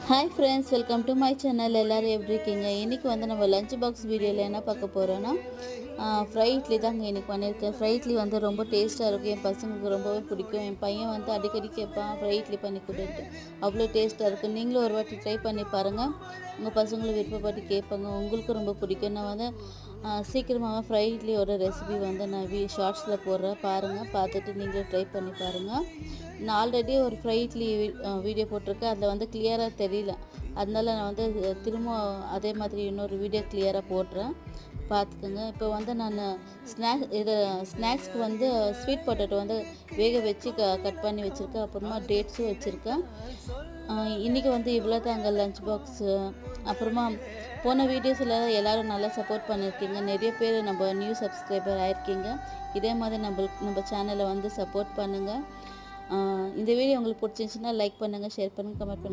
Hi friends, welcome to my channel. எல்லோரும் எப்படி இருக்கீங்க? இன்றைக்கி வந்து நம்ம லஞ்ச் பாக்ஸ் வீடியோவில் என்ன பார்க்க போகிறோன்னா ஃப்ரை இட்லி தாங்க இன்றைக்கி பண்ணியிருக்கேன். ஃப்ரை இட்லி வந்து ரொம்ப டேஸ்ட்டாக இருக்கும். என் பசங்களுக்கு ரொம்பவே பிடிக்கும். என் பையன் வந்து அடிக்கடி கேட்பான் ஃப்ரை இட்லி பண்ணி கொடுத்துட்டு. அவ்வளோ டேஸ்ட்டாக இருக்கும். நீங்களும் ஒரு வாட்டி ட்ரை பண்ணி பாருங்கள். உங்கள் பசங்களும் விருப்பப்பட்டு கேட்பாங்க. உங்களுக்கும் ரொம்ப பிடிக்கும். நான் வந்து சீக்கிரமாக ஃப்ரை இட்லியோட ரெசிபி வந்து நான் ஷார்ட்ஸில் போடுறேன். பாருங்கள், பார்த்துட்டு நீங்களும் ட்ரை பண்ணி பாருங்கள். நான் ஆல்ரெடி ஒரு ஃப்ரை இட்லி வீடியோ போட்டிருக்கேன். அதில் வந்து கிளியராக தெரியல. அதனால நான் வந்து திரும்ப அதே மாதிரி இன்னொரு வீடியோ கிளியராக போடுறேன், பார்த்துக்கோங்க. இப்போ வந்து நான் ஸ்நாக்ஸ்க்கு வந்து ஸ்வீட் பொட்டேட்டோ வந்து வேக வச்சு கட் பண்ணி வச்சுருக்கேன். அப்புறமா டேட்ஸும் வச்சுருக்கேன். இன்றைக்கி வந்து இவ்வளோ தாங்க லஞ்ச் பாக்ஸு. அப்புறமா போன வீடியோஸில் எல்லோரும் நல்லா சப்போர்ட் பண்ணியிருக்கீங்க. நிறைய பேர் நம்ம நியூ சப்ஸ்கிரைபர் ஆகிருக்கீங்க. இதே மாதிரி நம்ம சேனலை வந்து சப்போர்ட் பண்ணுங்கள். இந்த வீடியோ உங்களுக்கு பிடிச்சிருந்துச்சுன்னா லைக் பண்ணுங்கள், ஷேர் பண்ணுங்கள், கமெண்ட் பண்ணுங்கள்.